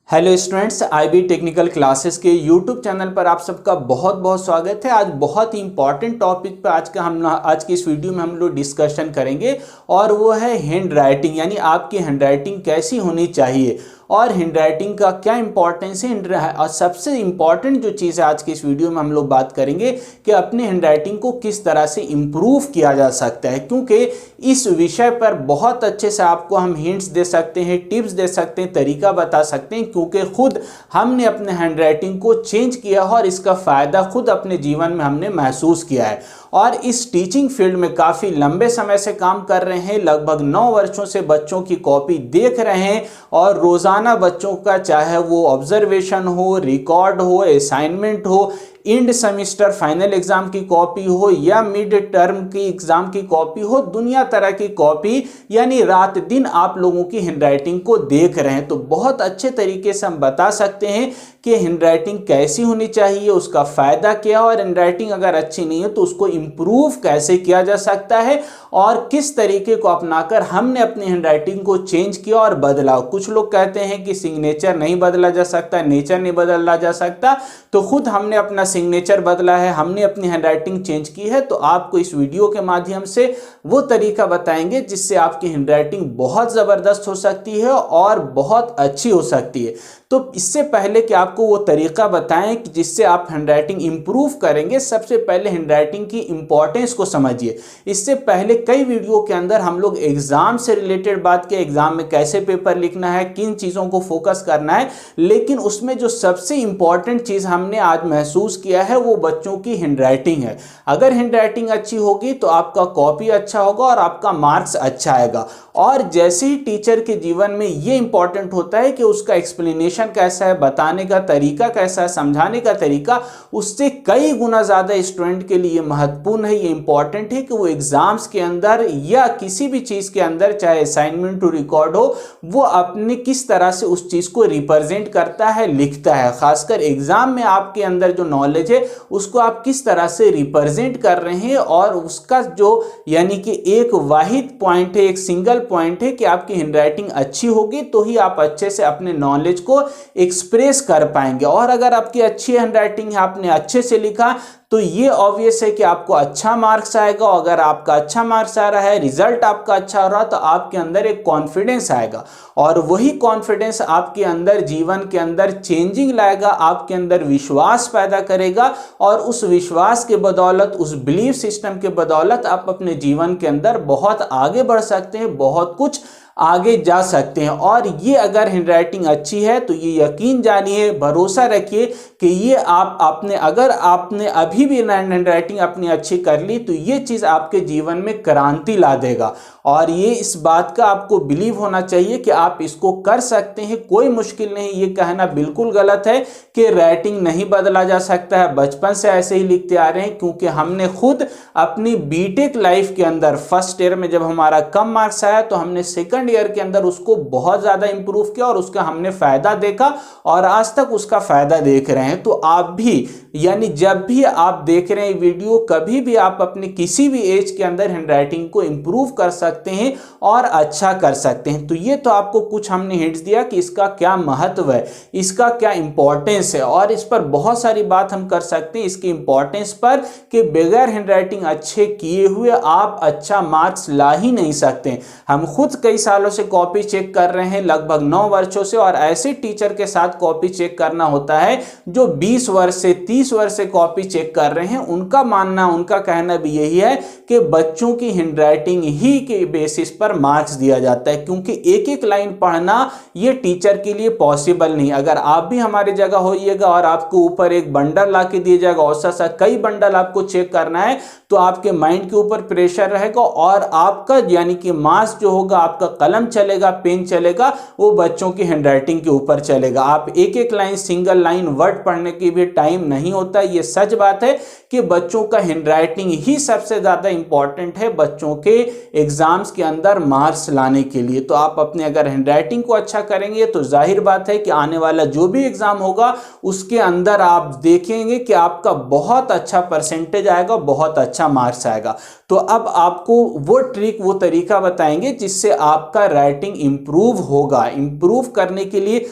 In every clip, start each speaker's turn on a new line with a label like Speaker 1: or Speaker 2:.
Speaker 1: Hello students, IB technical classes के YouTube channel पर आप सबका बहुत बहुत स्वागत है। आज बहुत ही इंपॉर्टेंट टॉपिक पर आज की इस वीडियो में हम लोग डिस्कशन करेंगे और वो है हैंड राइटिंग, यानी आपकी हैंड राइटिंग कैसी होनी चाहिए और हैंड राइटिंग का क्या इंपॉर्टेंस है। और सबसे इंपॉर्टेंट जो चीज़ है आज की इस वीडियो में हम लोग बात करेंगे कि अपने हैंड राइटिंग को किस तरह से इम्प्रूव किया जा सकता है, क्योंकि इस विषय पर बहुत अच्छे से आपको हम हिंट्स दे सकते हैं, टिप्स दे सकते हैं, तरीका बता सकते हैं, क्योंकि खुद हमने अपने हैंड राइटिंग को चेंज किया और इसका फ़ायदा खुद अपने जीवन में हमने महसूस किया है। और इस टीचिंग फील्ड में काफ़ी लंबे समय से काम कर रहे हैं, लगभग 9 वर्षों से बच्चों की कॉपी देख रहे हैं और रोज़ाना बच्चों का चाहे वो ऑब्जर्वेशन हो, रिकॉर्ड हो, असाइनमेंट हो, एंड सेमिस्टर फाइनल एग्जाम की कॉपी हो या मिड टर्म की एग्जाम की कॉपी हो, दुनिया तरह की कॉपी, यानी रात दिन आप लोगों की हैंडराइटिंग को देख रहे हैं। तो बहुत अच्छे तरीके से हम बता सकते हैं कि हैंडराइटिंग कैसी होनी चाहिए, उसका फ़ायदा क्या है और हैंडराइटिंग अगर अच्छी नहीं है तो उसको इम्प्रूव कैसे किया जा सकता है और किस तरीके को अपनाकर हमने अपनी हैंडराइटिंग को चेंज किया और बदला। कुछ लोग कहते हैं कि सिग्नेचर नहीं बदला जा सकता, नेचर नहीं बदला जा सकता, तो खुद हमने अपना सिग्नेचर बदला है, हमने अपनी हैंडराइटिंग चेंज की है। तो आपको इस वीडियो के माध्यम से वो तरीका बताएंगे जिससे आपकी हैंडराइटिंग बहुत ज़बरदस्त हो सकती है और बहुत अच्छी हो सकती है। तो इससे पहले कि आपको वो तरीका बताएं कि जिससे आप हैंडराइटिंग इंप्रूव करेंगे, सबसे पहले हैंडराइटिंग की इंपॉर्टेंस को समझिए। इससे पहले कई वीडियो के अंदर हम लोग एग्जाम से रिलेटेड बात किए, एग्जाम में कैसे पेपर लिखना है, किन चीज़ों को फोकस करना है, लेकिन उसमें जो सबसे इंपॉर्टेंट चीज़ हमने आज महसूस किया है वो बच्चों की हैंडराइटिंग है। अगर हैंडराइटिंग अच्छी होगी तो आपका कॉपी अच्छा होगा और आपका मार्क्स अच्छा आएगा। और जैसे ही टीचर के जीवन में ये इंपॉर्टेंट होता है कि उसका एक्सप्लेनेशन कैसा है, बताने का तरीका कैसा है, समझाने का तरीका उससे कई गुना ज़्यादा स्टूडेंट के लिए महत्वपूर्ण है। ये इंपॉर्टेंट है कि वो एग्जाम्स के अंदर या किसी भी चीज़ के अंदर, चाहे असाइनमेंट हो, रिकॉर्ड हो, वो अपने किस तरह से उस चीज़ को रिप्रेजेंट करता है, लिखता है। खासकर एग्जाम में आपके अंदर जो नॉलेज है उसको आप किस तरह से रिप्रेजेंट कर रहे हैं और उसका जो यानी कि एक वाहिद पॉइंट है, एक सिंगल पॉइंट है कि आपकी हैंडराइटिंग अच्छी होगी तो ही आप अच्छे से अपने नॉलेज को एक्सप्रेस कर पाएंगे। और अगर आपकी अच्छी हैंडराइटिंग है, आपने अच्छे से लिखा, तो ये ऑब्वियस है कि आपको अच्छा मार्क्स आएगा। अगर आपका अच्छा मार्क्स आ रहा है, रिजल्ट आपका अच्छा हो रहा है, तो आपके अंदर एक कॉन्फिडेंस आएगा और वही कॉन्फिडेंस आपके अंदर जीवन के अंदर चेंजिंग लाएगा, आपके अंदर विश्वास पैदा करेगा और उस विश्वास के बदौलत, उस बिलीफ सिस्टम के बदौलत आप अपने जीवन के अंदर बहुत आगे बढ़ सकते हैं, बहुत कुछ आगे जा सकते हैं। और ये अगर हैंडराइटिंग अच्छी है तो ये यकीन जानिए, भरोसा रखिए कि ये अगर आपने अभी भी हैंडराइटिंग अपनी अच्छी कर ली तो ये चीज़ आपके जीवन में क्रांति ला देगा। और ये इस बात का आपको बिलीव होना चाहिए कि आप इसको कर सकते हैं, कोई मुश्किल नहीं। ये कहना बिल्कुल गलत है कि राइटिंग नहीं बदला जा सकता है, बचपन से ऐसे ही लिखते आ रहे हैं, क्योंकि हमने खुद अपनी बीटेक लाइफ के अंदर फर्स्ट ईयर में जब हमारा कम मार्क्स आया तो हमने सेकंड ईयर के अंदर उसको बहुत ज़्यादा इंप्रूव किया और उसका हमने फ़ायदा देखा और आज तक उसका फ़ायदा देख रहे हैं। तो आप भी, यानी जब भी आप देख रहे हैं वीडियो, कभी भी आप अपने किसी भी एज के अंदर हैंडराइटिंग को इंप्रूव कर सकते हैं और अच्छा कर सकते हैं। तो ये तो आपको कुछ हमने हिंट्स दिया कि इसका क्या महत्व है, इसका क्या इंपॉर्टेंस है और इस पर बहुत सारी बात हम कर सकते हैं इसकी इंपॉर्टेंस पर कि बगैर हैंडराइटिंग अच्छे किए हुए आप अच्छा मार्क्स ला ही नहीं सकते। हम खुद कई सालों से कॉपी चेक कर रहे हैं, लगभग 9 वर्षों से, और ऐसे टीचर के साथ कॉपी चेक करना होता है जो 20 वर्ष से 30 वर्ष से कॉपी चेक कर रहे हैं। उनका मानना, उनका कहना भी यही है कि बच्चों की हैंडराइटिंग ही के बेसिस पर मार्क्स दिया जाता है, क्योंकि एक एक लाइन पढ़ना ये टीचर के लिए पॉसिबल नहीं। अगर आप भी हमारी जगह होइएगा और आपको ऊपर एक बंडल ला के दिया जाएगा, औसत सा कई बंडल आपको चेक करना है, तो आपके माइंड के ऊपर प्रेशर रहेगा और आपका यानी कि मार्क्स जो होगा, आपका कलम चलेगा, पेन चलेगा, वो बच्चों की हैंडराइटिंग के ऊपर चलेगा। आप एक एक लाइन, सिंगल लाइन वर्ड पढ़ने की भी टाइम नहीं होता। ये सच बात है कि बच्चों का हैंडराइटिंग ही सबसे ज़्यादा इंपॉर्टेंट है बच्चों के एग्जाम्स के अंदर मार्क्स लाने के लिए। तो आप अपने अगर हैंडराइटिंग को अच्छा करेंगे तो जाहिर बात है कि आने वाला जो भी एग्जाम होगा उसके अंदर आप देखेंगे कि आपका बहुत अच्छा परसेंटेज आएगा, बहुत अच्छा मार्क्स आएगा। तो अब आपको वो ट्रिक, वो तरीका बताएंगे जिससे आपका राइटिंग इंप्रूव होगा। इंप्रूव करने के लिए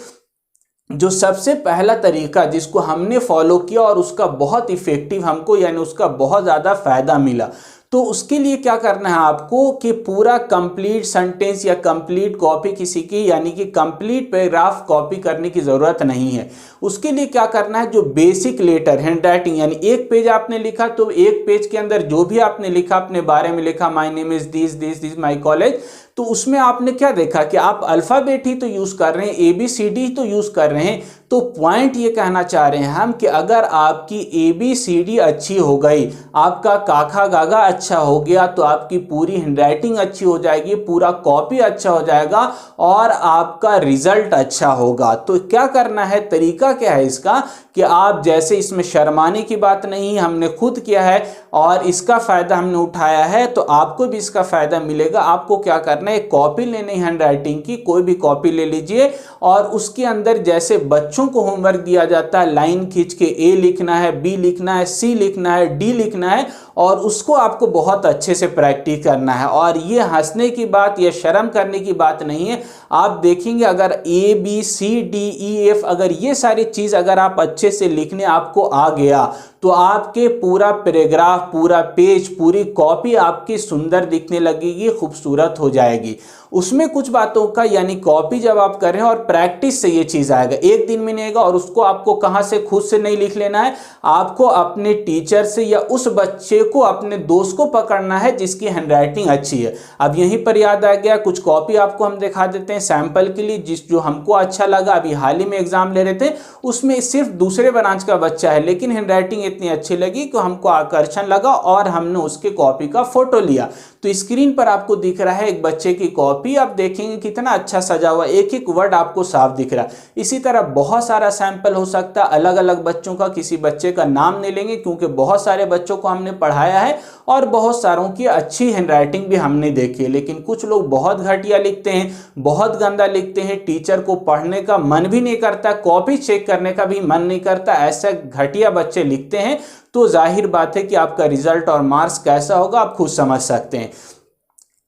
Speaker 1: जो सबसे पहला तरीका जिसको हमने फॉलो किया और उसका बहुत इफेक्टिव हमको यानी उसका बहुत ज़्यादा फायदा मिला, तो उसके लिए क्या करना है आपको कि पूरा कंप्लीट सेंटेंस या कंप्लीट कॉपी किसी की यानी कि कंप्लीट पैराग्राफ कॉपी करने की ज़रूरत नहीं है। उसके लिए क्या करना है, जो बेसिक लेटर हैंडराइटिंग यानी एक पेज आपने लिखा तो एक पेज के अंदर जो भी आपने लिखा अपने बारे में लिखा, my name is this this this my college, तो उसमें आपने क्या देखा कि आप अल्फ़ाबेट ही तो यूज़ कर रहे हैं, ABCD ही तो यूज़ कर रहे हैं। तो पॉइंट ये कहना चाह रहे हैं हम कि अगर आपकी ABCD अच्छी हो गई, आपका काखा गागा अच्छा हो गया, तो आपकी पूरी हैंडराइटिंग अच्छी हो जाएगी, पूरा कॉपी अच्छा हो जाएगा और आपका रिजल्ट अच्छा होगा। तो क्या करना है, तरीका क्या है इसका कि आप जैसे इसमें शर्माने की बात नहीं, हमने खुद किया है और इसका फ़ायदा हमने उठाया है, तो आपको भी इसका फ़ायदा मिलेगा। आपको क्या करना है, एक कॉपी लेनी है हैंडराइटिंग की, कोई भी कॉपी ले लीजिए और उसके अंदर जैसे बच्चों को होमवर्क दिया जाता है, लाइन खींच के A लिखना है, B लिखना है, C लिखना है, D लिखना है और उसको आपको बहुत अच्छे से प्रैक्टिस करना है। और ये हंसने की बात या शर्म करने की बात नहीं है। आप देखेंगे अगर ABCDEF अगर ये सारी चीज़ अगर आप अच्छे से लिखने आपको आ गया तो आपके पूरा पैराग्राफ, पूरा पेज, पूरी कॉपी आपकी सुंदर दिखने लगेगी, खूबसूरत हो जाएगी। उसमें कुछ बातों का यानी कॉपी जब आप कर रहे हैं और प्रैक्टिस से ये चीज़ आएगा, एक दिन में नहीं आएगा। और उसको आपको कहाँ से, खुद से नहीं लिख लेना है, आपको अपने टीचर से या उस बच्चे को, अपने दोस्त को पकड़ना है जिसकी हैंडराइटिंग अच्छी है। अब यहीं पर याद आ गया, कुछ कॉपी आपको हम दिखा देते हैं सैंपल के लिए, जो हमको अच्छा लगा। अभी हाल ही में एग्जाम ले रहे थे, उसमें सिर्फ दूसरे ब्रांच का बच्चा है लेकिन हैंडराइटिंग इतनी अच्छी लगी कि हमको आकर्षण लगा और हमने उसके कॉपी का फोटो लिया। तो स्क्रीन पर आपको दिख रहा है एक बच्चे की कॉपी, आप देखेंगे कितना अच्छा सजा हुआ, एक एक वर्ड आपको साफ दिख रहा है। इसी तरह बहुत सारा सैंपल हो सकता है अलग अलग बच्चों का, किसी बच्चे का नाम नहीं लेंगे क्योंकि बहुत सारे बच्चों को हमने पढ़ाया है और बहुत सारों की अच्छी हैंडराइटिंग भी हमने देखी है। लेकिन कुछ लोग बहुत घटिया लिखते हैं, बहुत गंदा लिखते हैं, टीचर को पढ़ने का मन भी नहीं करता, कॉपी चेक करने का भी मन नहीं करता, ऐसे घटिया बच्चे लिखते हैं। तो जाहिर बात है कि आपका रिजल्ट और मार्क्स कैसा होगा आप खुद समझ सकते हैं।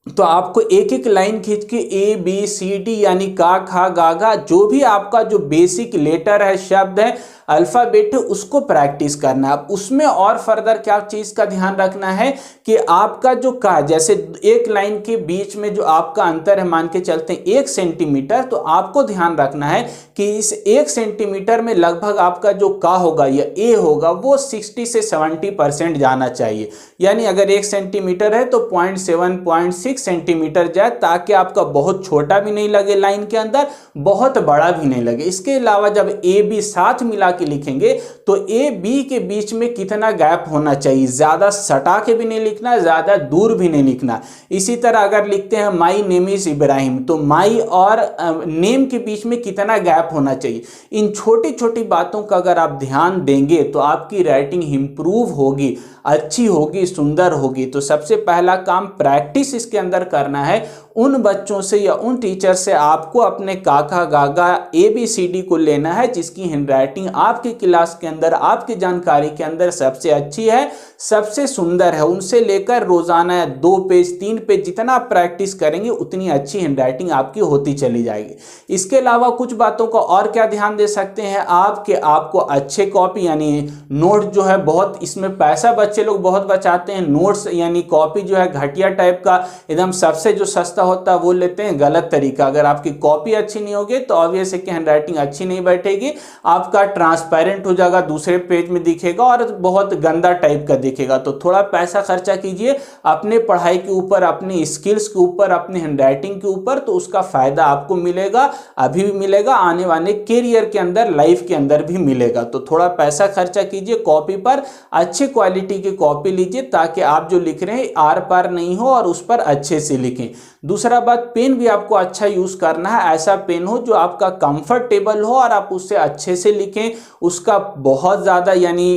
Speaker 1: तो आपको एक एक लाइन खींच के ABCD यानी का खा गागा जो भी आपका जो बेसिक लेटर है, शब्द है, अल्फ़ाबेट है, उसको प्रैक्टिस करना है। अब उसमें और फर्दर क्या चीज़ का ध्यान रखना है कि आपका जो का, जैसे एक लाइन के बीच में जो आपका अंतर है, मान के चलते हैं 1 सेंटीमीटर, तो आपको ध्यान रखना है कि इस 1 सेंटीमीटर में लगभग आपका जो का होगा या A होगा वो 60 से 70% जाना चाहिए। यानी अगर 1 सेंटीमीटर है तो 0.7 0.6 सेंटीमीटर जाए, ताकि आपका बहुत छोटा भी नहीं लगे लाइन के अंदर, बहुत बड़ा भी नहीं लगे। इसके अलावा जब AB साथ मिला के लिखेंगे तो AB के बीच में कितना गैप होना चाहिए, ज़्यादा सटा के भी नहीं लिखना, ज़्यादा दूर भी नहीं लिखना। इसी तरह अगर लिखते हैं माई नेम इज इब्राहिम, तो माई और नेम के बीच में कितना गैप होना चाहिए। इन छोटी छोटी बातों का अगर आप ध्यान देंगे तो आपकी राइटिंग इंप्रूव होगी, अच्छी होगी, सुंदर होगी। तो सबसे पहला काम प्रैक्टिस इसके अंदर करना है। उन बच्चों से या उन टीचर से आपको अपने काका गागा ABCD को लेना है जिसकी हैंडराइटिंग आपकी क्लास के अंदर, आपकी जानकारी के अंदर सबसे अच्छी है, सबसे सुंदर है। उनसे लेकर रोजाना 2 पेज 3 पेज जितना आप प्रैक्टिस करेंगे उतनी अच्छी हैंडराइटिंग आपकी होती चली जाएगी। इसके अलावा कुछ बातों का और क्या ध्यान दे सकते हैं आप कि आपको अच्छे कॉपी यानी नोट जो है, बहुत इसमें पैसा बच्चे लोग बहुत बचाते हैं। नोट्स यानी कॉपी जो है घटिया टाइप का, एकदम सबसे जो सस्ता होता है वो लेते हैं, गलत तरीका। अगर आपकी कॉपी अच्छी नहीं होगी तो ऑब्वियस है कि हैंडराइटिंग अच्छी नहीं बैठेगी, आपका ट्रांसपेरेंट हो जाएगा, दूसरे पेज में दिखेगा और बहुत गंदा टाइप का दिखेगा। तो थोड़ा पैसा खर्चा कीजिए अपने पढ़ाई के ऊपर, अपनी स्किल्स के ऊपर, अपनी हैंडराइटिंग के ऊपर, तो उसका फायदा आपको मिलेगा, अभी भी मिलेगा, आने वाले कैरियर के अंदर, लाइफ के अंदर भी मिलेगा। तो थोड़ा पैसा खर्चा कीजिए कॉपी पर, अच्छे क्वालिटी की कॉपी लीजिए ताकि आप जो लिख रहे हैं आर पार नहीं हो और उस पर अच्छे से लिखें। दूसरा बात, पेन भी आपको अच्छा यूज करना है, ऐसा पेन हो जो आपका कंफर्टेबल हो और आप उससे अच्छे से लिखें। उसका बहुत ज़्यादा यानी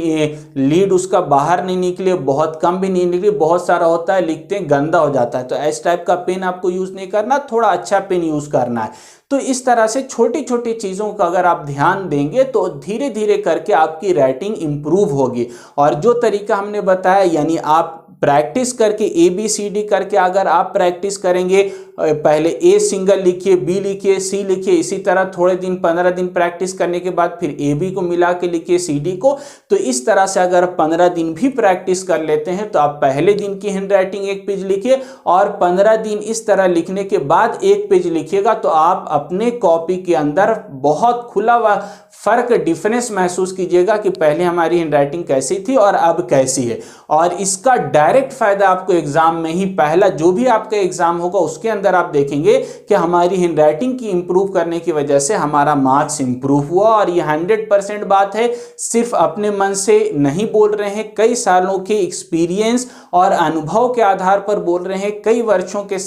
Speaker 1: लीड उसका बाहर नहीं निकले, बहुत कम भी नहीं निकले, बहुत सारा होता है लिखते हैं गंदा हो जाता है। तो इस टाइप का पेन आपको यूज़ नहीं करना, थोड़ा अच्छा पेन यूज़ करना है। तो इस तरह से छोटी छोटी चीज़ों का अगर आप ध्यान देंगे तो धीरे धीरे करके आपकी राइटिंग इंप्रूव होगी। और जो तरीका हमने बताया यानी आप प्रैक्टिस करके ABCD करके अगर आप प्रैक्टिस करेंगे, पहले ए सिंगल लिखिए, बी लिखिए, सी लिखिए, इसी तरह थोड़े दिन 15 दिन प्रैक्टिस करने के बाद फिर ए बी को मिला के लिखिए सी डी को। तो इस तरह से अगर 15 दिन भी प्रैक्टिस कर लेते हैं तो आप पहले दिन की हैंडराइटिंग एक पेज लिखिए और 15 दिन इस तरह लिखने के बाद एक पेज लिखिएगा तो आप अपने कॉपी के अंदर बहुत खुला हुआ फर्क, डिफरेंस महसूस कीजिएगा कि पहले हमारी हैंडराइटिंग कैसी थी और अब कैसी है। और इसका डायरेक्ट फायदा आपको एग्जाम में ही, पहला जो भी आपका एग्जाम होगा उसके अंदर आप देखेंगे कि हमारी हैंडराइटिंग की इंप्रूव करने की वजह से हमारा मार्क्स इंप्रूव हुआ। और ये 100% बात है, सिर्फ अपने मन से नहीं बोल रहे हैं, कई सालों के एक्सपीरियंस और अनुभव के आधार पर बोल रहे हैं। कई वर्षों के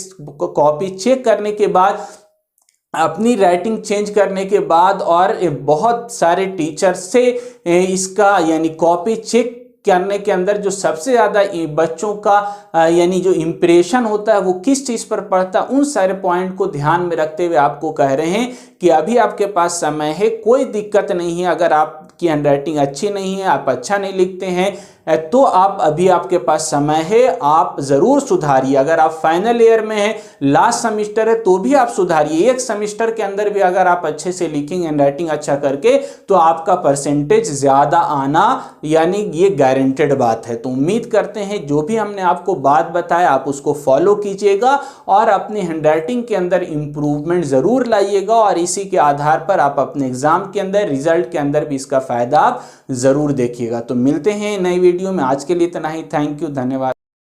Speaker 1: कॉपी चेक करने के बाद, अपनी राइटिंग चेंज करने के बाद और बहुत सारे टीचर से इसका यानी कॉपी चेक करने के अंदर जो सबसे ज़्यादा बच्चों का यानी जो इम्प्रेशन होता है वो किस चीज़ पर पड़ता है, उन सारे पॉइंट को ध्यान में रखते हुए आपको कह रहे हैं कि अभी आपके पास समय है, कोई दिक्कत नहीं है। अगर आपकी हैंडराइटिंग अच्छी नहीं है, आप अच्छा नहीं लिखते हैं तो आप अभी आपके पास समय है, आप ज़रूर सुधारिए। अगर आप फाइनल ईयर में हैं, लास्ट सेमेस्टर है, तो भी आप सुधारिए। एक सेमेस्टर के अंदर भी अगर आप अच्छे से लिखेंगे हैंडराइटिंग अच्छा करके तो आपका परसेंटेज ज़्यादा आना यानी ये गारंटेड बात है। तो उम्मीद करते हैं जो भी हमने आपको बात बताया आप उसको फॉलो कीजिएगा और अपनी हैंडराइटिंग के अंदर इम्प्रूवमेंट ज़रूर लाइएगा और इसी के आधार पर आप अपने एग्जाम के अंदर, रिजल्ट के अंदर भी इसका फ़ायदा आप ज़रूर देखिएगा। तो मिलते हैं नई वीडियो में, आज के लिए इतना ही। थैंक यू, धन्यवाद।